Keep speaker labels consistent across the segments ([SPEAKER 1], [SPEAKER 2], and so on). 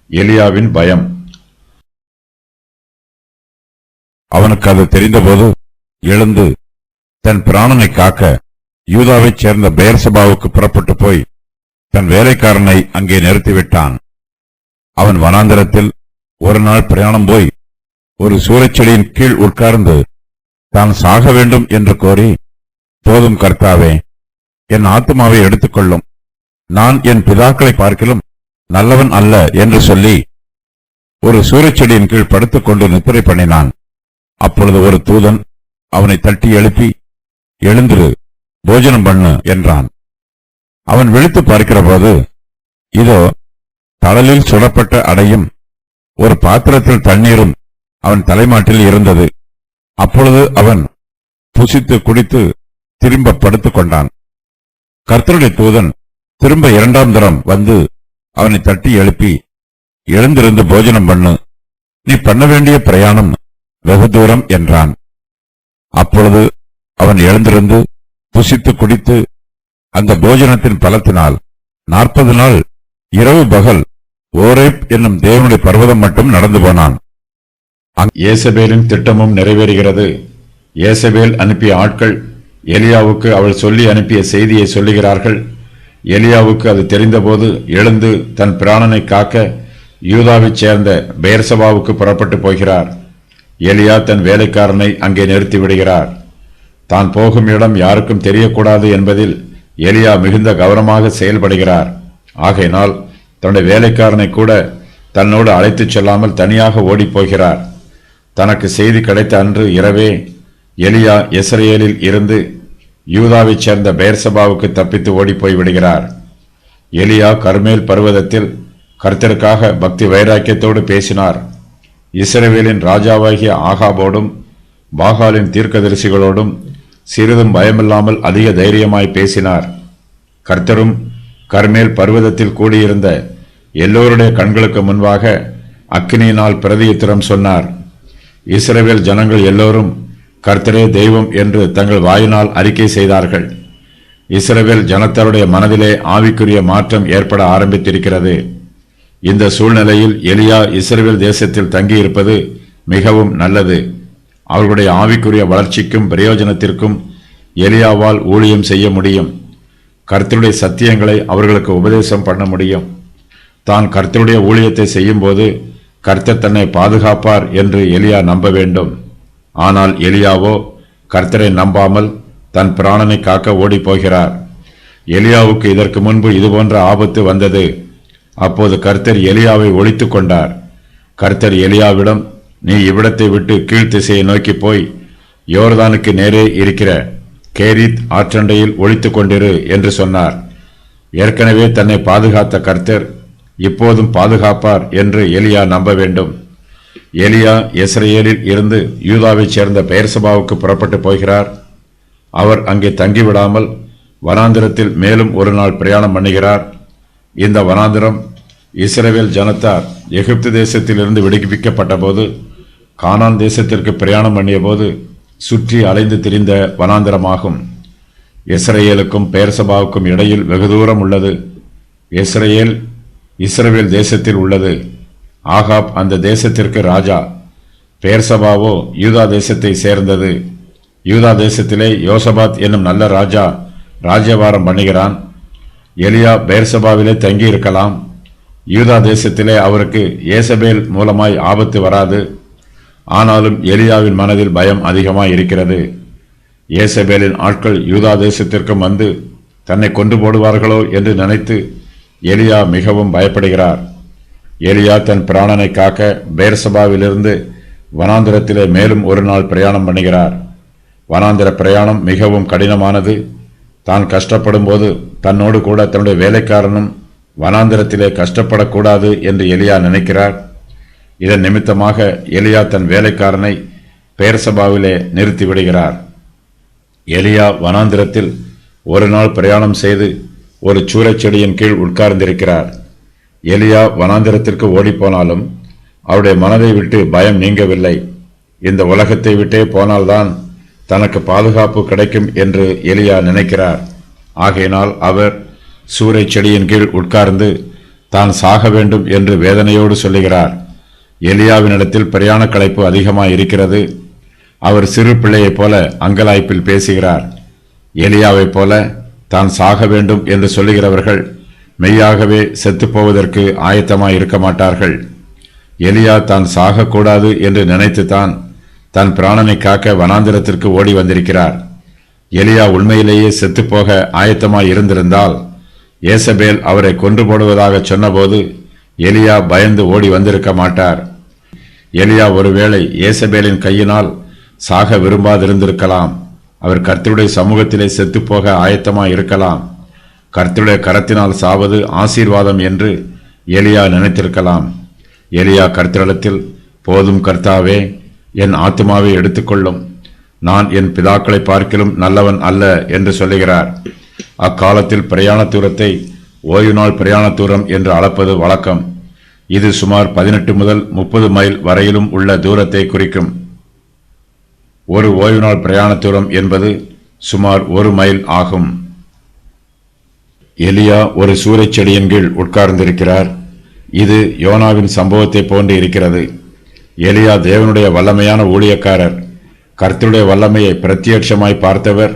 [SPEAKER 1] எலியாவின் பயம்.
[SPEAKER 2] அவனுக்கு அது தெரிந்தபோது எழுந்து தன் பிராணனை காக்க யூதாவைச் சேர்ந்த பெயர்சபாவுக்கு புறப்பட்டு போய் தன் வேலைக்காரனை அங்கே நிறுத்திவிட்டான். அவன் வனாந்தரத்தில் ஒரு நாள் பிரயாணம் போய் ஒரு சூரைச்செடியின் கீழ் உட்கார்ந்து தான் சாக வேண்டும் என்று கோரி, போதும் கர்த்தாவே, என் ஆத்துமாவை எடுத்துக்கொள்ளும், நான் என் பிதாக்களை பார்க்கிலும் நல்லவன் அல்ல என்று சொல்லி ஒரு சூரைச்செடியின் கீழ் படுத்துக் கொண்டு நித்திரை பண்ணினான். அப்பொழுது ஒரு தூதன் அவனை தட்டி எழுப்பி, எழுந்திரு, போஜனம் பண்ணு என்றான். அவன் விழித்து பார்க்கிற போது, இதோ தழலில் சுடப்பட்ட அடையும் ஒரு பாத்திரத்தில் தண்ணீரும் அவன் தலைமாட்டில் இருந்தது. அப்பொழுது அவன் புசித்து குடித்து திரும்ப படுத்துக் கொண்டான். கர்த்தருடைய தூதன் திரும்ப இரண்டாம் தரம் வந்து அவனை தட்டி எழுப்பி, எழுந்திருந்து போஜனம் பண்ணு, நீ பண்ண வேண்டிய பிரயாணம் வெகு தூரம் என்றான். அப்பொழுது அவன் எழுந்திருந்து புசித்து குடித்து அந்த போஜனத்தின் பலத்தினால் 40 நாள் இரவு பகல் ஓரேப் என்னும் தேவனுடைய பர்வதம் மட்டும் நடந்து போனான்.
[SPEAKER 1] ஏசபேலின் திட்டமும் நிறைவேறுகிறது. ஏசபேல் அனுப்பிய ஆட்கள் எலியாவுக்கு அவள் சொல்லி அனுப்பிய செய்தியை சொல்லுகிறார்கள். எலியாவுக்கு அது தெரிந்தபோது எழுந்து தன் பிராணனை காக்க யூதாவைச் சேர்ந்த பெயர்சபாவுக்கு புறப்பட்டு போகிறார். எலியா தன் வேலைக்காரனை அங்கே நிறுத்தி விடுகிறார். தான் போகும் இடம் யாருக்கும் தெரியக்கூடாது என்பதில் எலியா மிகுந்த கவனமாக செயல்படுகிறார். ஆகையினால் தன்னுடைய வேலைக்காரனை கூட தன்னோடு அழைத்துச் செல்லாமல் தனியாக ஓடிப்போகிறார். தனக்கு செய்தி கிடைத்த அன்று இரவே எலியா இஸ்ரவேலில் இருந்து யூதாவைச் சேர்ந்த பெயர்சபாவுக்கு தப்பித்து ஓடிப்போய் விடுகிறார். எலியா கர்மேல் பர்வதத்தில் கர்த்தருக்காக பக்தி வைராக்கியத்தோடு பேசினார். இஸ்ரவேலின் ராஜாவாகிய ஆகாபோடும் பாகாலின் தீர்க்கதரிசிகளோடும் சிறிதும் பயமில்லாமல் அதிக தைரியமாய் பேசினார். கர்த்தரும் கர்மேல் பர்வதத்தில் கூடியிருந்த எல்லோருடைய கண்களுக்கு முன்பாக அக்கினியினால் பிரதியுத்தரம் சொன்னார். இஸ்ரவேல் ஜனங்கள் எல்லோரும் கர்த்தரே தெய்வம் என்று தங்கள் வாயினால் அறிக்கை செய்தார்கள். இஸ்ரவேல் ஜனத்தாருடைய மனதிலே ஆவிக்குரிய மாற்றம் ஏற்பட ஆரம்பித்திருக்கிறது. இந்த சூழ்நிலையில் எலியா இஸ்ரவேல் தேசத்தில் தங்கியிருப்பது மிகவும் நல்லது. அவர்களுடைய ஆவிக்குரிய வளர்ச்சிக்கும் பிரயோஜனத்திற்கும் எலியாவால் ஊழியம் செய்ய முடியும். கர்த்தருடைய சத்தியங்களை அவர்களுக்கு உபதேசம் பண்ண முடியும். தான் கர்த்தருடைய ஊழியத்தை செய்யும் போது கர்த்தர் தன்னை பாதுகாப்பார் என்று எலியா நம்ப வேண்டும். ஆனால் எலியாவோ கர்த்தரை நம்பாமல் தன் பிராணனை காக்க ஓடி போகிறார். எலியாவுக்கு இதற்கு முன்பு இதுபோன்ற ஆபத்து வந்தது. அப்போது கர்த்தர் எலியாவை ஒழித்துக் கொண்டார். கர்த்தர் எலியாவிடம், நீ இவ்விடத்தை விட்டு கீழ்த்திசையை நோக்கி போய் யோர்தானுக்கு நேரே இருக்கிற கேரித் ஆற்றண்டையில் ஒழித்துக் கொண்டிரு என்று சொன்னார். ஏற்கனவே தன்னை பாதுகாத்த கர்த்தர் இப்போதும் பாதுகாப்பார் என்று எலியா நம்ப வேண்டும். எலியா இஸ்ரவேலில் இருந்து யூதாவைச் சேர்ந்த பெயர்சபாவுக்கு புறப்பட்டு போகிறார். அவர் அங்கே தங்கிவிடாமல் வனாந்திரத்தில் மேலும் ஒரு நாள் பிரயாணம் பண்ணுகிறார். இந்த வனாந்திரம் இஸ்ரவேல் ஜனத்தார் எகிப்து தேசத்திலிருந்து விடுவிக்கப்பட்ட போது கானான் தேசத்திற்கு பிரயாணம் பண்ணிய போது சுற்றி அலைந்து திரிந்த வனாந்திரமாகும். இஸ்ரவேலுக்கும் பெயர்சபாவுக்கும் இடையில் வெகு தூரம் உள்ளது. இஸ்ரவேல் தேசத்தில் உள்ளது. ஆகாப் அந்த தேசத்திற்கு ராஜா. பெயர்சபாவோ யூதா தேசத்தை சேர்ந்தது. யூதா தேசத்திலே யோசபாத் என்னும் நல்ல ராஜா ராஜ்யபாரம் பண்ணுகிறான். எலியா பெயர்சபாவிலே தங்கி இருக்கலாம். யூதா தேசத்திலே அவருக்கு ஏசபேல் மூலமாய் ஆபத்து வராது. ஆனாலும் எலியாவின் மனதில் பயம் அதிகமாய் இருக்கிறது. ஏசபேலின் ஆட்கள் யூதா தேசத்திற்கும் வந்து தன்னை கொண்டு போடுவார்களோ என்று நினைத்து எலியா மிகவும் பயப்படுகிறார். எலியா தன் பிராணனை காக்க பெயர்சபாவிலிருந்து வனாந்திரத்திலே மேலும் ஒரு நாள் பிரயாணம் பண்ணுகிறார். வனாந்திர பிரயாணம் மிகவும் கடினமானது. தான் கஷ்டப்படும் போது தன்னோடு கூட தன்னுடைய வேலைக்காரனும் வனாந்திரத்திலே கஷ்டப்படக்கூடாது என்று எலியா நினைக்கிறார். இதன் நிமித்தமாக எலியா தன் வேலைக்காரனை பெயர்சபாவிலே நிறுத்தி விடுகிறார். எலியா வனாந்திரத்தில் ஒரு நாள் பிரயாணம் செய்து ஒரு சூரைச்செடியின் கீழ் உட்கார்ந்திருக்கிறார். எலியா வனாந்திரத்திற்கு ஓடிப்போனாலும் அவருடைய மனதை விட்டு பயம் நீங்கவில்லை. இந்த உலகத்தை விட்டே போனால்தான் தனக்கு பாதுகாப்பு கிடைக்கும் என்று எலியா நினைக்கிறார். ஆகையினால் அவர் சூரைச்செடியின் கீழ் உட்கார்ந்து தான் சாக வேண்டும் என்று வேதனையோடு சொல்லுகிறார். எலியாவினிடத்தில் பிரயாண களைப்பு அதிகமாய் இருக்கிறது. அவர் சிறு பிள்ளையைப் போல அங்கலாய்ப்பில் பேசுகிறார். எலியாவைப் போல தான் சாக வேண்டும் என்று சொல்லுகிறவர்கள் மெய்யாகவே செத்துப்போவதற்கு ஆயத்தமாய் இருக்க மாட்டார்கள். எலியா தான் சாகக்கூடாது என்று நினைத்துத்தான் தன் பிராணனை காக்க வனாந்திரத்திற்கு ஓடி வந்திருக்கிறார். எலியா உண்மையிலேயே செத்துப்போக ஆயத்தமாய் இருந்திருந்தால் ஏசபேல் அவரை கொன்று போடுவதாக சொன்னபோது எலியா பயந்து ஓடி வந்திருக்க மாட்டார். எலியா ஒருவேளை ஏசபேலின் கையினால் சாக விரும்பாதிருந்திருக்கலாம். அவர் கர்த்தருடைய சமூகத்திலே செத்துப்போக ஆயத்தமாய் இருக்கலாம். கர்த்தருடைய கரத்தினால் சாவது ஆசீர்வாதம் என்று எலியா நினைத்திருக்கலாம். எலியா கர்த்தரிடத்தில், போதும் கர்த்தாவே, என் ஆத்துமாவை எடுத்துக்கொள்ளும், நான் என் பிதாக்களை பார்க்கிலும் நல்லவன் அல்ல என்று சொல்லுகிறார். அக்காலத்தில் பிரயாண தூரத்தை ஓய்வு நாள் பிரயாண தூரம் என்று அளப்பது வழக்கம். இது சுமார் 18 முதல் 30 மைல் வரையிலும் உள்ள தூரத்தை குறிக்கும். ஒரு ஓய்வு நாள் பிரயாண தூரம் என்பது சுமார் 1 மைல் ஆகும். எலியா ஒரு சூறைச் செடியின் கீழ் உட்கார்ந்திருக்கிறார். இது யோனாவின் சம்பவத்தை போன்று இருக்கிறது. எலியா தேவனுடைய வல்லமையான ஊழியக்காரர். கர்த்தருடைய வல்லமையை பிரத்யட்சமாய் பார்த்தவர்.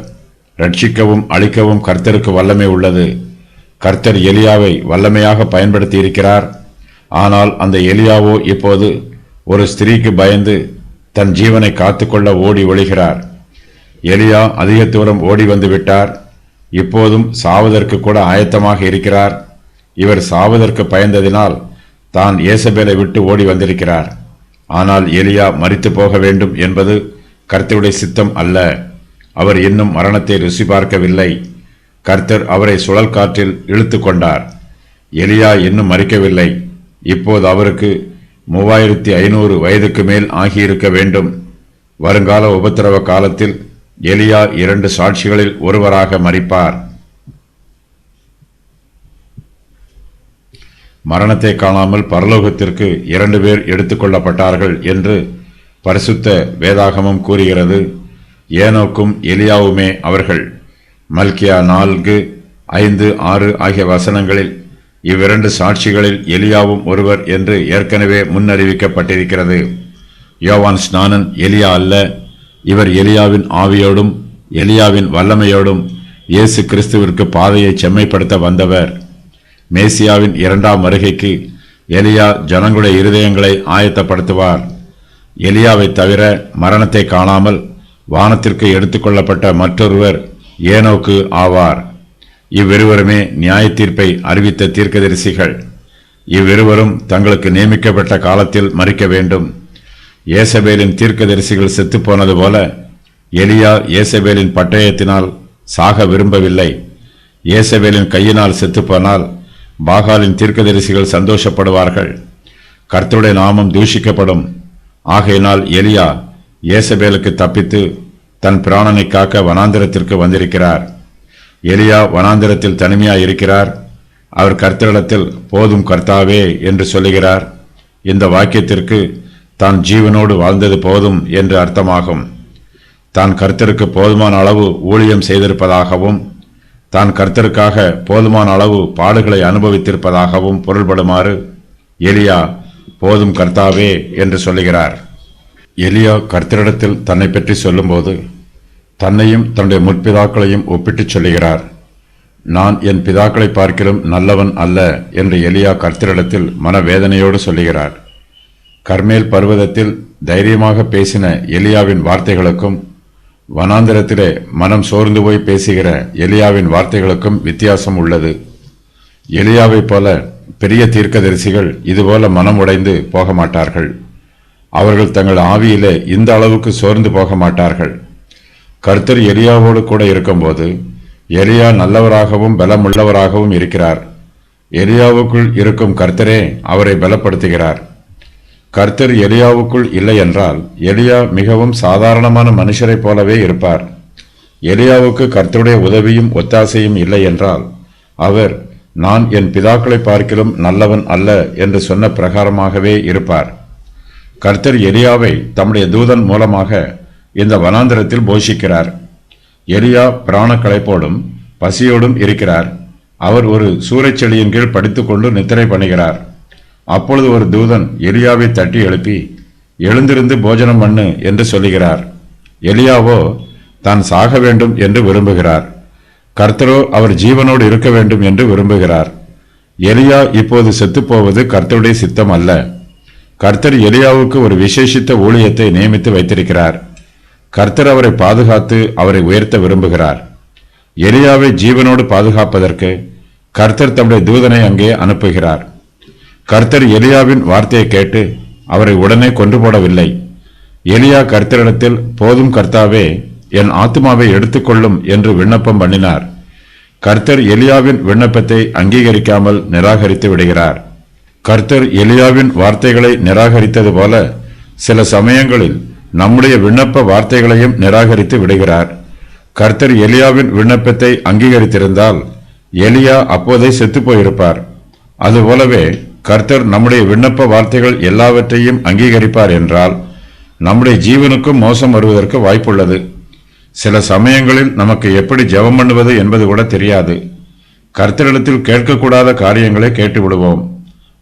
[SPEAKER 1] ரட்சிக்கவும் அழிக்கவும் கர்த்தருக்கு வல்லமை உள்ளது. கர்த்தர் எலியாவை வல்லமையாக பயன்படுத்தி இருக்கிறார். ஆனால் அந்த எலியாவோ இப்போது ஒரு ஸ்திரீக்கு பயந்து தன் ஜீவனை காத்துக்கொள்ள ஓடி ஒளிகிறார். எலியா அதிக தூரம் ஓடி வந்து விட்டார். இப்போதும் சாவதற்கு கூட ஆயத்தமாக இருக்கிறார். இவர் சாவதற்கு பயந்ததினால் தான் ஏசபேலை விட்டு ஓடி வந்திருக்கிறார். ஆனால் எலியா மரித்து போக வேண்டும் என்பது கர்த்தருடைய சித்தம் அல்ல. அவர் இன்னும் மரணத்தை ருசி பார்க்கவில்லை. கர்த்தர் அவரை சுழல் காற்றில் இழுத்து கொண்டார். எலியா இன்னும் மரிக்கவில்லை. இப்போது அவருக்கு 3500 வயதுக்கு மேல் ஆகியிருக்க வேண்டும். வருங்கால உபத்திரவ காலத்தில் எலியா 2 சாட்சிகளில் ஒருவராக மரிப்பார். மரணத்தை காணாமல் பரலோகத்திற்கு 2 பேர் எடுத்துக்கொள்ளப்பட்டார்கள் என்று பரிசுத்த வேதாகமம் கூறுகிறது. ஏனோக்கும் எலியாவுமே அவர்கள். மல்கியா 4, 5, 6 ஆகிய வசனங்களில் இவ்விரண்டு சாட்சிகளில் எலியாவும் ஒருவர் என்று ஏற்கனவே முன்னறிவிக்கப்பட்டிருக்கிறது. யோவான் ஸ்நானன் எலியா அல்ல. இவர் எலியாவின் ஆவியோடும் எலியாவின் வல்லமையோடும் இயேசு கிறிஸ்துவிற்கு பாதையை செம்மைப்படுத்த வந்தவர். மேசியாவின் 2ஆம் வருகைக்கு எலியா ஜனங்களுடைய இருதயங்களை ஆயத்தப்படுத்துவார். எலியாவை தவிர மரணத்தை காணாமல் வானத்திற்கு எடுத்துக்கொள்ளப்பட்ட மற்றொருவர் ஏனோக்கு ஆவார். இவ்விருவருமே நியாய தீர்ப்பை அறிவித்த தீர்க்கதரிசிகள். இவ்விருவரும் தங்களுக்கு நியமிக்கப்பட்ட காலத்தில் மரிக்க வேண்டும். ஏசபேலின் தீர்க்கதரிசிகள் செத்துப்போனது போல எலியா ஏசபேலின் பட்டயத்தினால் சாக விரும்பவில்லை. ஏசபேலின் கையினால் செத்துப்போனால் பாகாலின் தீர்க்கதரிசிகள் சந்தோஷப்படுவார்கள். கர்த்தருடைய நாமம் தூஷிக்கப்படும். ஆகையினால் எலியா ஏசபேலுக்கு தப்பித்து தன் பிராணனை காக்க வனாந்திரத்திற்கு வந்திருக்கிறார். எலியா வனாந்திரத்தில் தனிமையாய் இருக்கிறார். அவர் கர்த்தரிடத்தில், போதும் கர்த்தாவே என்று சொல்லுகிறார். இந்த வாக்கியத்திற்கு தான் ஜீவனோடு வாழ்ந்தது போதும் என்று அர்த்தமாகும். தான் கர்த்தருக்கு போதுமான அளவு ஊழியம் செய்திருப்பதாகவும் தான் கர்த்தருக்காக போதுமான அளவு பாடுகளை அனுபவித்திருப்பதாகவும் பொருள்படுமாறு எலியா போதும் கர்த்தாவே என்று சொல்லுகிறார். எலியா கர்த்தரிடத்தில் தன்னை பற்றி சொல்லும்போது தன்னையும் தன்னுடைய முற்பிதாக்களையும் ஒப்பிட்டுச் சொல்லுகிறார். நான் என் பிதாக்களை பார்க்கிலும் நல்லவன் அல்ல என்று எலியா கர்த்தரிடத்தில் மனவேதனையோடு சொல்லுகிறார். கர்மேல் பர்வதத்தில் தைரியமாக பேசின எலியாவின் வார்த்தைகளுக்கும் வனாந்திரத்திலே மனம் சோர்ந்து போய் பேசுகிற எலியாவின் வார்த்தைகளுக்கும் வித்தியாசம் உள்ளது. எலியாவைப் போல பெரிய தீர்க்கதரிசிகள் இதுபோல மனம் உடைந்து போக மாட்டார்கள். அவர்கள் தங்கள் ஆவியிலே இந்த அளவுக்கு சோர்ந்து போக மாட்டார்கள். கர்த்தர் எலியாவோடு கூட இருக்கும்போது எலியா நல்லவராகவும் பலமுள்ளவராகவும் இருக்கிறார். எலியாவுக்குள் இருக்கும் கர்த்தரே அவரை பலப்படுத்துகிறார். கர்த்தர் எலியாவுக்குள் இல்லை என்றால் எலியா மிகவும் சாதாரணமான மனுஷரைப் போலவே இருப்பார். எலியாவுக்கு கர்த்தருடைய உதவியும் ஒத்தாசையும் இல்லை என்றால் அவர், நான் என் பிதாக்களை பார்க்கிலும் நல்லவன் அல்ல என்று சொன்ன பிரகாரமாகவே இருப்பார். கர்த்தர் எலியாவை தம்முடைய தூதன் மூலமாக இந்த வனாந்திரத்தில் போஷிக்கிறார். எலியா பிராண களைப்போடும் பசியோடும் இருக்கிறார். அவர் ஒரு சூறைச்செடியின் கீழ் படித்துக்கொண்டு நித்திரை பண்ணுகிறார். அப்பொழுது ஒரு தூதன் எலியாவை தட்டி எழுப்பி, எழுந்திருந்து போஜனம் பண்ணு என்று சொல்லுகிறார். எலியாவோ தான் சாக வேண்டும் என்று விரும்புகிறார். கர்த்தரோ அவர் ஜீவனோடு இருக்க வேண்டும் என்று விரும்புகிறார். எலியா இப்போது செத்துப்போவது கர்த்தருடைய சித்தம் அல்ல. கர்த்தர் எலியாவுக்கு ஒரு விசேஷித்த ஊழியத்தை நியமித்து வைத்திருக்கிறார். கர்த்தர் அவரை பாதுகாத்து அவரை உயர்த்த விரும்புகிறார். எலியாவை ஜீவனோடு பாதுகாப்பதற்கு கர்த்தர் தம்முடைய தூதனை அங்கே அனுப்புகிறார். கர்த்தர் எலியாவின் வார்த்தையை கேட்டு அவரை உடனே கொன்று போடவில்லை. எலியா கர்த்தரிடத்தில், போதும் கர்த்தாவே, என் ஆத்துமாவை எடுத்துக்கொள்ளும் என்று விண்ணப்பம் பண்ணினார். கர்த்தர் எலியாவின் விண்ணப்பத்தை அங்கீகரிக்காமல் நிராகரித்து விடுகிறார். கர்த்தர் எலியாவின் வார்த்தைகளை நிராகரித்தது போல சில சமயங்களில் நம்முடைய விண்ணப்ப வார்த்தைகளையும் நிராகரித்து விடுகிறார். கர்த்தர் எலியாவின் விண்ணப்பத்தை அங்கீகரித்திருந்தால் எலியா அப்போதே செத்துப் போயிருப்பார். அதுபோலவே கர்த்தர் நம்முடைய விண்ணப்ப வார்த்தைகள் எல்லாவற்றையும் அங்கீகரிப்பார் என்றால் நம்முடைய ஜீவனுக்கும் மோசம் வருவதற்கு வாய்ப்புள்ளது. சில சமயங்களில் நமக்கு எப்படி ஜெபம் பண்ணுவது என்பது கூட தெரியாது. கர்த்தரிடத்தில் கேட்கக்கூடாத காரியங்களை கேட்டு விடுவோம்.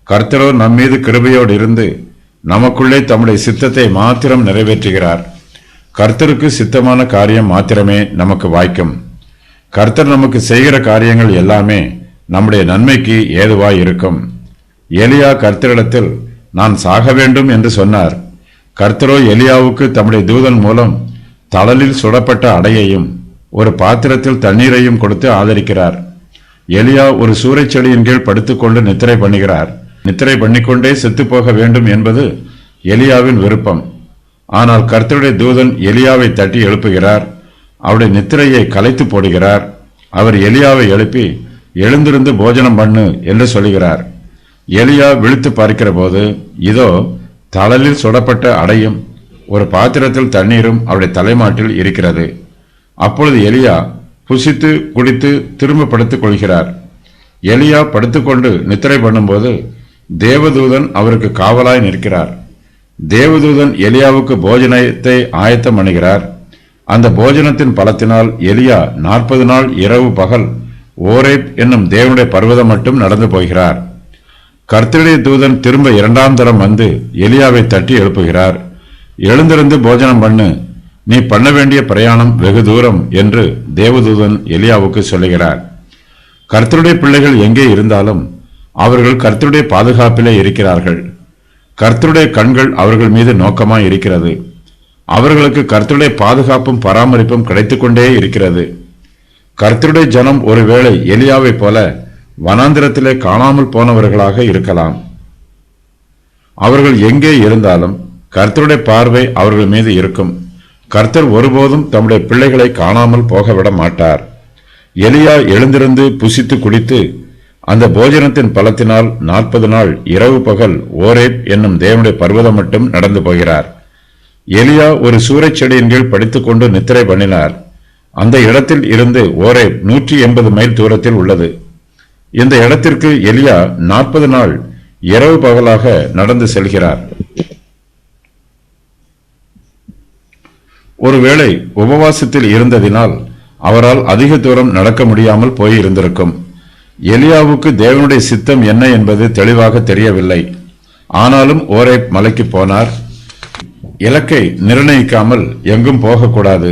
[SPEAKER 1] கர்த்தரோ நம்மீது கிருபையோடு இருந்து நமக்குள்ளே தம்முடைய சித்தத்தை மாத்திரம் நிறைவேற்றுகிறார். கர்த்தருக்கு சித்தமான காரியம் மாத்திரமே நமக்கு வாய்க்கும். கர்த்தர் நமக்கு செய்கிற காரியங்கள் எல்லாமே நம்முடைய நன்மைக்கு ஏதுவாய் இருக்கும். எலியா கர்த்தரிடத்தில், நான் சாக வேண்டும் என்று சொன்னார். கர்த்தரோ எலியாவுக்கு தம்முடைய தூதன் மூலம் தழலில் சுடப்பட்ட அடையையும் ஒரு பாத்திரத்தில் தண்ணீரையும் கொடுத்து ஆதரிக்கிறார். எலியா ஒரு சூறைச்செடியின் கீழ் படுத்துக்கொண்டு நித்திரை பண்ணுகிறார். நித்திரை பண்ணிக்கொண்டே செத்துப்போக வேண்டும் என்பது எலியாவின் விருப்பம். ஆனால் கர்த்தருடைய தூதன் எலியாவை தட்டி எழுப்புகிறார். அவருடைய நித்திரையை கலைத்து போடுகிறார். அவர் எலியாவை எழுப்பி, எழுந்திருந்து போஜனம் பண்ணு என்று சொல்லுகிறார். எலியா விழித்து பார்க்கிற போது, இதோ தழலில் சுடப்பட்ட அடையும் ஒரு பாத்திரத்தில் தண்ணீரும் அவருடைய தலைமாட்டில் இருக்கிறது. அப்பொழுது எலியா புசித்து குடித்து திரும்ப படுத்துக் கொள்கிறார். எலியா படுத்துக்கொண்டு நித்திரை பண்ணும்போது தேவதூதன் அவருக்கு காவலாய் நிற்கிறார். தேவதூதன் எலியாவுக்கு போஜனத்தை ஆயத்தம் பண்ணுகிறார். அந்த போஜனத்தின் பலத்தினால் எலியா 40 நாள் இரவு பகல் ஓரேப் என்னும் தேவனுடைய பர்வதம் மட்டும் நடந்து போகிறார். கர்த்தருடைய தூதன் திரும்ப 2ஆம் தரம் வந்து எலியாவை தட்டி எழுப்புகிறார். எழுந்திருந்து போஜனம் பண்ணு, நீ பண்ண வேண்டிய பிரயாணம் வெகு தூரம் என்று தேவதூதன் எலியாவுக்கு சொல்லுகிறார். கர்த்தருடைய பிள்ளைகள் எங்கே இருந்தாலும் அவர்கள் கர்த்தருடைய பாதுகாப்பிலே இருக்கிறார்கள். கர்த்தருடைய கண்கள் அவர்கள் மீது நோக்கமாய் இருக்கிறது. அவர்களுக்கு கர்த்தருடைய பாதுகாப்பும் பராமரிப்பும் கிடைத்துக்கொண்டே இருக்கிறது. கர்த்தருடைய ஜனம் ஒருவேளை எலியாவை போல வனாந்திரத்திலே காணாமல் போனவர்களாக இருக்கலாம். அவர்கள் எங்கே இருந்தாலும் கர்த்தருடைய பார்வை அவர்கள் மீது இருக்கும். கர்த்தர் ஒருபோதும் தம்முடைய பிள்ளைகளை காணாமல் போகவிட மாட்டார். எலியா எழுந்திருந்து புசித்து குடித்து அந்த போஜனத்தின் பலத்தினால் 40 நாள் இரவு பகல் ஓரேப் என்னும் தேவனுடைய பர்வதம் மட்டும் நடந்து போகிறார். எலியா ஒரு சூறைச்செடியின் கீழ் படித்துக்கொண்டு நித்திரை பண்ணினார். அந்த இடத்தில் இருந்து ஓரேப் 180 மைல் தூரத்தில் உள்ளது. இந்த இடத்திற்கு எலியா 40 நாள் இரவு பகலாக நடந்து செல்கிறார். ஒருவேளை உபவாசத்தில் இருந்ததினால் அவரால் அதிக தூரம் நடக்க முடியாமல் போயிருந்திருக்கும். எலியாவுக்கு தேவனுடைய சித்தம் என்ன என்பது தெளிவாக தெரியவில்லை. ஆனாலும் ஓரேப் மலைக்கு போனார். இலக்கை நிர்ணயிக்காமல் எங்கும் போகக்கூடாது.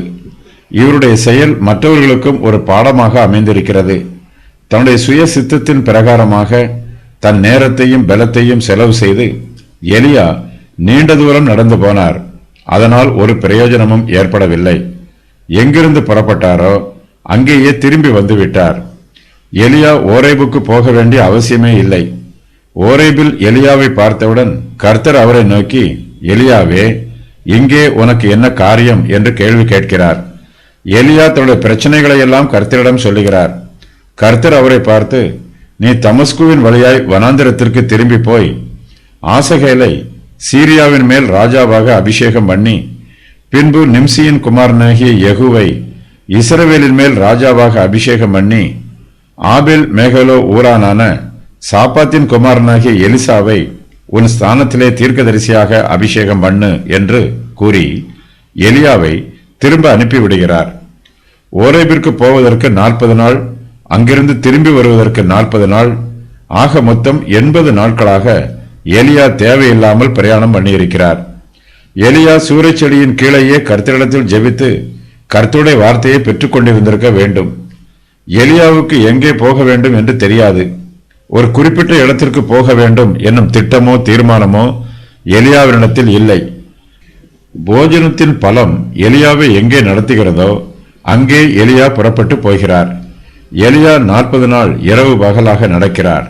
[SPEAKER 1] இவருடைய செயல் மற்றவர்களுக்கும் ஒரு பாடமாக அமைந்திருக்கிறது. தன்னுடைய சுய சித்தத்தின் பிரகாரமாக தன் நேரத்தையும் பலத்தையும் செலவு செய்து எலியா நீண்ட தூரம் நடந்து போனார். அதனால் ஒரு பிரயோஜனமும் ஏற்படவில்லை. எங்கிருந்து புறப்பட்டாரோ அங்கேயே திரும்பி வந்துவிட்டார். எலியா ஓரேபுக்கு போக வேண்டிய அவசியமே இல்லை. ஓரேபில் எலியாவை பார்த்தவுடன் கர்த்தர் அவரை நோக்கி, எலியாவே, இங்கே உனக்கு என்ன காரியம் என்று கேள்வி கேட்கிறார். எலியா தன்னுடைய பிரச்சனைகளை எல்லாம் கர்த்தரிடம் சொல்லுகிறார். கர்த்தர் அவரை பார்த்து, நீ தமஸ்குவின் வழியாய் வனாந்திரத்திற்கு திரும்பி போய் ஆசகேலை சீரியாவின் மேல் ராஜாவாக அபிஷேகம் பண்ணி, பின்பு நிம்சியின் குமாரனாகிய யெகூவை இஸ்ரவேலின் மேல் ராஜாவாக அபிஷேகம் பண்ணி, ஆபேல் மேகலோ ஊரானான சாப்பாத்தின் குமாரனாகிய எலிசாவை உன் ஸ்தானத்திலே தீர்க்கதரிசியாக அபிஷேகம் பண்ணு என்று கூறி எலியாவை திரும்ப அனுப்பிவிடுகிறார். ஓரேபிற்கு போவதற்கு 40 நாள் அங்கிருந்து திரும்பி வருவதற்கு 40 நாள், ஆக மொத்தம் 80 நாட்களாக எலியா தேவையில்லாமல் பிரயாணம் பண்ணியிருக்கிறார். எலியா சூறைச்செடியின் கீழேயே கர்த்தரிடத்தில் ஜெபித்து கர்த்தருடைய வார்த்தையை பெற்றுக் கொண்டிருந்திருக்க வேண்டும். எலியாவுக்கு எங்கே போக வேண்டும் என்று தெரியாது. ஒரு குறிப்பிட்ட இடத்திற்கு போக வேண்டும் என்னும் திட்டமோ தீர்மானமோ எலியாவினிடத்தில் இல்லை. போஜனத்தின் பலம் எலியாவை எங்கே நடத்துகிறதோ அங்கே எலியா புறப்பட்டு போகிறார். எலியா 40 நாள் இரவு பகலாக நடக்கிறார்.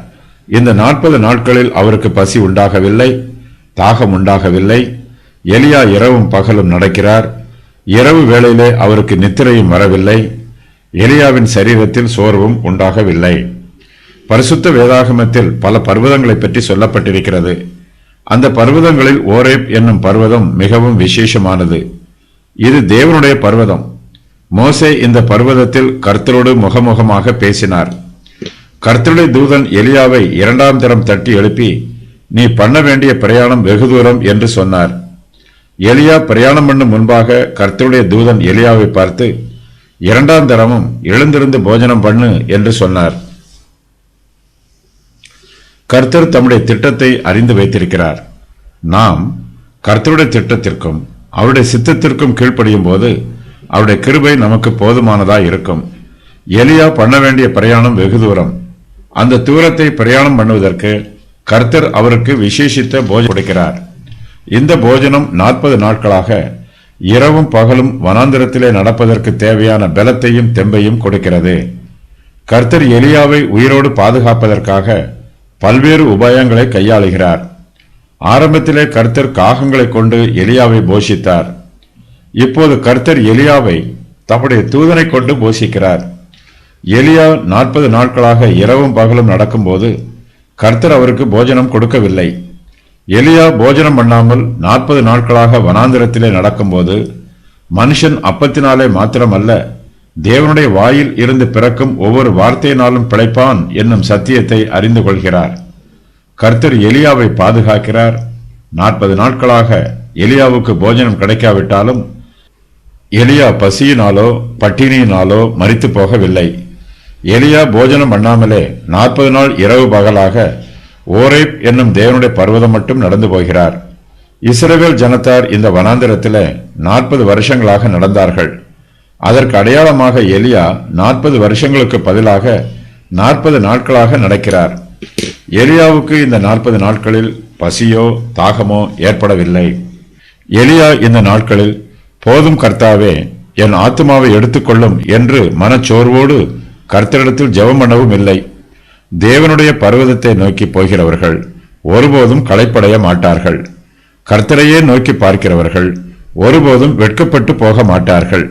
[SPEAKER 1] இந்த 40 நாட்களில் அவருக்கு பசி உண்டாகவில்லை, தாகம் உண்டாகவில்லை. எலியா இரவும் பகலும் நடக்கிறார். இரவு வேளையிலே அவருக்கு நித்திரையும் வரவில்லை. எலியாவின் சரீரத்தில் சோர்வும் உண்டாகவில்லை. பரிசுத்த வேதாகமத்தில் பல பர்வதங்களை பற்றி சொல்லப்பட்டிருக்கிறது. அந்த பர்வதங்களில் ஓரேப் என்னும் பர்வதம் மிகவும் விசேஷமானது. இது தேவனுடைய பர்வதம். மோசே இந்த பர்வதத்தில் கர்த்தரோடு முகமுகமாக பேசினார். கர்த்தருடைய தூதன் எலியாவை 2ஆம் தரம் தட்டி எழுப்பி, நீ பண்ண வேண்டிய பிரயாணம் வெகு தூரம் என்று சொன்னார். எலியா பிரயாணம் பண்ணும் முன்பாக கர்த்தருடைய தூதன் எலியாவை பார்த்து 2ஆம் தரமும் எழுந்திருந்து போஜனம் பண்ணு என்று சொன்னார். கர்த்தர் தம்முடைய திட்டத்தை அறிந்து வைத்திருக்கிறார். நாம் கர்த்தருடைய திட்டத்திற்கும் அவருடைய சித்தத்திற்கும் கீழ்ப்படியும் போது அவருடைய கிருபை நமக்கு போதுமானதாய் இருக்கும். எலியா பண்ண வேண்டிய பிரயாணம் வெகு தூரம். அந்த தூரத்தை பிரயாணம் பண்ணுவதற்கு கர்த்தர் அவருக்கு விசேஷித்த போஜனம் கொடுக்கிறார். இந்த போஜனம் 40 நாட்களாக இரவும் பகலும் வனாந்திரத்திலே நடப்பதற்கு தேவையான பலத்தையும் தெம்பையும் கொடுக்கிறது. கர்த்தர் எலியாவை உயிரோடு பாதுகாப்பதற்காக பல்வேறு உபாயங்களை கையாளுகிறார். ஆரம்பத்திலே கர்த்தர் காகங்களை கொண்டு எலியாவை போஷித்தார். இப்போது கர்த்தர் எலியாவை தம்முடைய தூதனை கொண்டு போஷிக்கிறார். எலியா 40 நாட்களாக இரவும் பகலும் நடக்கும்போது கர்த்தர் அவருக்கு போஜனம் கொடுக்கவில்லை. எலியா போஜனம் பண்ணாமல் 40 நாட்களாக வனாந்திரத்திலே நடக்கும்போது மனுஷன் அப்பத்தினாலே மாத்திரமல்ல, தேவனுடைய வாயில் இருந்து பிறக்கும் ஒவ்வொரு வார்த்தையினாலும் பிழைப்பான் என்னும் சத்தியத்தை அறிந்து கொள்கிறார். கர்த்தர் எலியாவை பாதுகாக்கிறார். 40 நாட்களாக எலியாவுக்கு போஜனம் கிடைக்காவிட்டாலும் எலியா பசியினாலோ பட்டினியினாலோ மரித்து போகவில்லை. எலியா போஜனம் பண்ணாமலே 40 நாள் இரவு பகலாக ஓரேப் என்னும் தேவனுடைய பர்வதம் மட்டும் நடந்து போகிறார். இஸ்ரவேல் ஜனத்தார் இந்த வனாந்திரத்திலே 40 வருஷங்களாக நடந்தார்கள். அதற்கு அடையாளமாக எலியா 40 வருஷங்களுக்கு பதிலாக 40 நாட்களாக நடக்கிறார். எலியாவுக்கு இந்த 40 நாட்களில் பசியோ தாகமோ ஏற்படவில்லை. எலியா இந்த நாட்களில் போதும் கர்த்தாவே, என் ஆத்துமாவை எடுத்துக்கொள்ளும் என்று மனச்சோர்வோடு கர்த்தரிடத்தில் ஜெபம் பண்ணவும் இல்லை. தேவனுடைய பர்வதத்தை நோக்கி போகிறவர்கள் ஒருபோதும் களைப்படைய மாட்டார்கள். கர்த்தரையே நோக்கி பார்க்கிறவர்கள் ஒருபோதும் வெட்கப்பட்டு போக மாட்டார்கள்.